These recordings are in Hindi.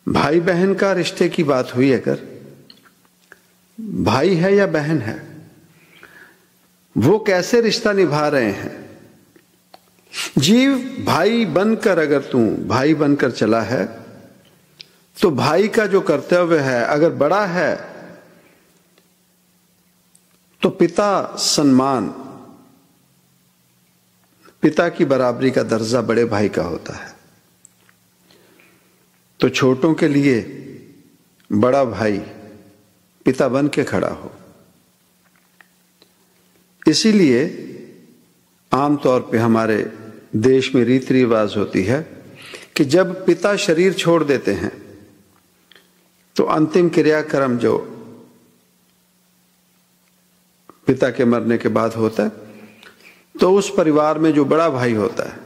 भाई बहन का रिश्ते की बात हुई, अगर भाई है या बहन है, वो कैसे रिश्ता निभा रहे हैं। जीव भाई बनकर, अगर तू भाई बनकर चला है तो भाई का जो कर्तव्य है, अगर बड़ा है तो पिता सम्मान, पिता की बराबरी का दर्जा बड़े भाई का होता है। तो छोटों के लिए बड़ा भाई पिता बन के खड़ा हो। इसीलिए आमतौर पे हमारे देश में रीति रिवाज होती है कि जब पिता शरीर छोड़ देते हैं तो अंतिम क्रियाक्रम जो पिता के मरने के बाद होता है, तो उस परिवार में जो बड़ा भाई होता है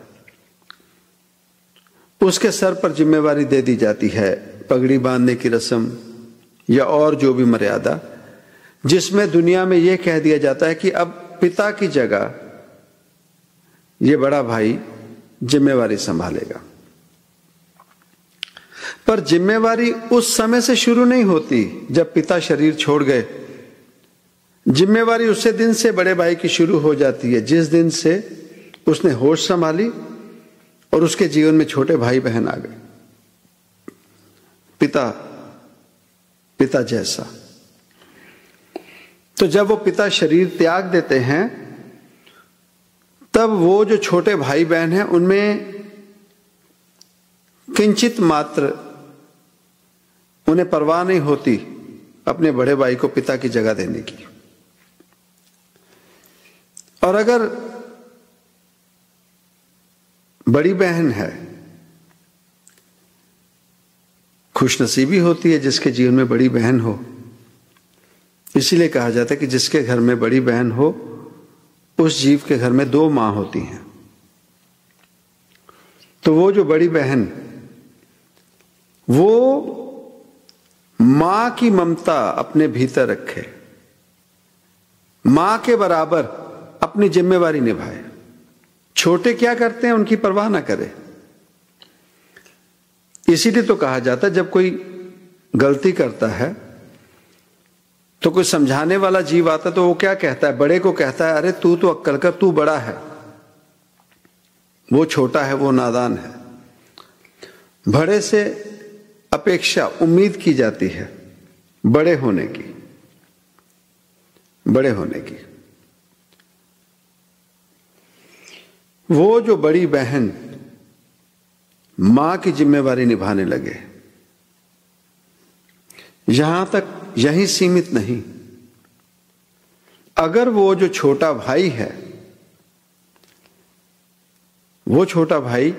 उसके सर पर जिम्मेवारी दे दी जाती है, पगड़ी बांधने की रस्म या और जो भी मर्यादा, जिसमें दुनिया में यह कह दिया जाता है कि अब पिता की जगह ये बड़ा भाई जिम्मेवारी संभालेगा। पर जिम्मेवारी उस समय से शुरू नहीं होती जब पिता शरीर छोड़ गए। जिम्मेवारी उसी दिन से बड़े भाई की शुरू हो जाती है जिस दिन से उसने होश संभाली और उसके जीवन में छोटे भाई बहन आ गए। पिता जैसा। तो जब वो पिता शरीर त्याग देते हैं तब वो जो छोटे भाई बहन हैं उनमें किंचित मात्र उन्हें परवाह नहीं होती अपने बड़े भाई को पिता की जगह देने की। और अगर बड़ी बहन है, खुशनसीबी होती है जिसके जीवन में बड़ी बहन हो। इसीलिए कहा जाता है कि जिसके घर में बड़ी बहन हो उस जीव के घर में दो मां होती हैं। तो वो जो बड़ी बहन, वो मां की ममता अपने भीतर रखे, मां के बराबर अपनी जिम्मेवारी निभाए। छोटे क्या करते हैं उनकी परवाह ना करे। इसीलिए तो कहा जाता है जब कोई गलती करता है तो कोई समझाने वाला जीव आता तो वो क्या कहता है, बड़े को कहता है, अरे तू तो अक्कल कर, तू बड़ा है, वो छोटा है, वो नादान है। बड़े से अपेक्षा, उम्मीद की जाती है बड़े होने की। वो जो बड़ी बहन मां की जिम्मेवारी निभाने लगे, यहां तक यहीं सीमित नहीं। अगर वो जो छोटा भाई है, वो छोटा भाई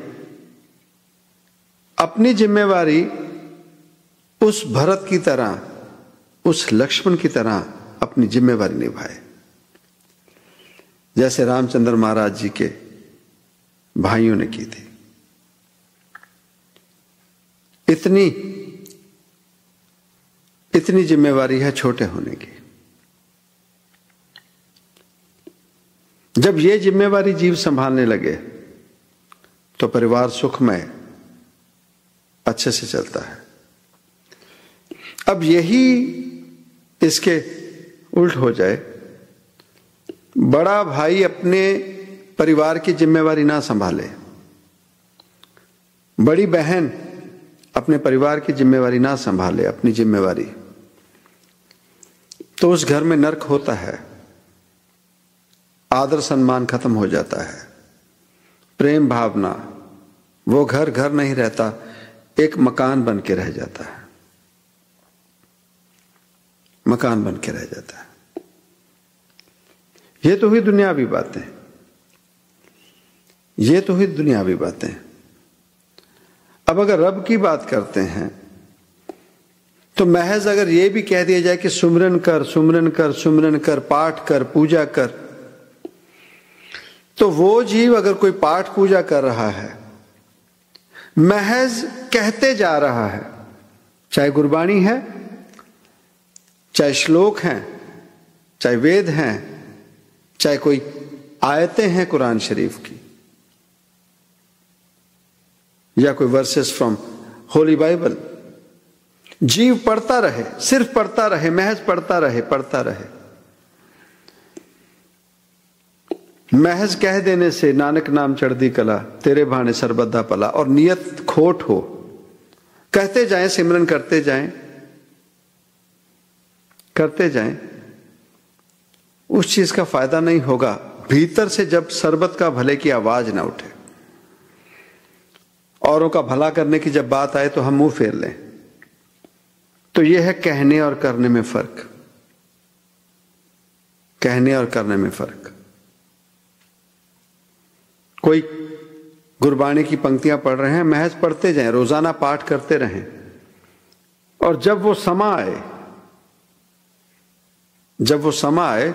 अपनी जिम्मेवारी उस भरत की तरह, उस लक्ष्मण की तरह अपनी जिम्मेवारी निभाए, जैसे रामचंद्र महाराज जी के भाइयों ने की थी। इतनी जिम्मेवारी है छोटे होने की। जब ये जिम्मेवारी जीव संभालने लगे तो परिवार सुखमय अच्छे से चलता है। अब यही इसके उल्ट हो जाए, बड़ा भाई अपने परिवार की जिम्मेवारी ना संभाले, बड़ी बहन अपने परिवार की जिम्मेवारी ना संभाले, अपनी जिम्मेवारी, तो उस घर में नर्क होता है। आदर सम्मान खत्म हो जाता है, प्रेम भावना, वो घर नहीं रहता, एक मकान बन के रह जाता है, मकान बन के रह जाता है। ये तो हुई दुनियावी बातें, ये तो हुई दुनियावी बातें। अब अगर रब की बात करते हैं तो महज अगर ये भी कह दिया जाए कि सुमरन कर, सुमरन कर, सुमरन कर, पाठ कर, पूजा कर, तो वो जीव अगर कोई पाठ पूजा कर रहा है, महज कहते जा रहा है, चाहे गुरबाणी है, चाहे श्लोक हैं, चाहे वेद हैं, चाहे कोई आयतें हैं कुरान शरीफ की, या कोई वर्सेस फ्रॉम होली बाइबल, जीव पढ़ता रहे, सिर्फ पढ़ता रहे, महज पढ़ता रहे, पढ़ता रहे। महज कह देने से नानक नाम चढ़दी कला, तेरे भाने सरबद्दा पला, और नियत खोट हो, कहते जाएं, सिमरन करते जाएं, करते जाएं, उस चीज का फायदा नहीं होगा भीतर से जब सरबत का भले की आवाज ना उठे। औरों का भला करने की जब बात आए तो हम मुंह फेर लें। तो यह है कहने और करने में फर्क, कहने और करने में फर्क। कोई गुरबाणी की पंक्तियां पढ़ रहे हैं, महज पढ़ते जाएं, रोजाना पाठ करते रहें, और जब वो समा आए, जब वो समा आए,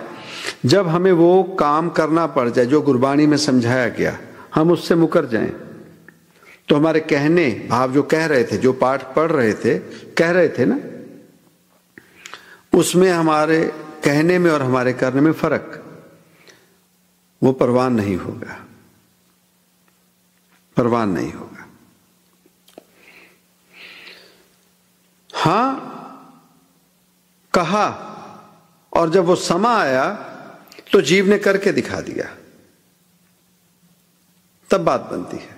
जब हमें वो काम करना पड़ जाए जो गुरबाणी में समझाया गया, हम उससे मुकर जाएं, तो हमारे कहने, आप जो कह रहे थे, जो पाठ पढ़ रहे थे, कह रहे थे ना, उसमें हमारे कहने में और हमारे करने में फर्क, वो परवान नहीं होगा, परवान नहीं होगा। हां कहा, और जब वो समा आया तो जीव ने करके दिखा दिया, तब बात बनती है।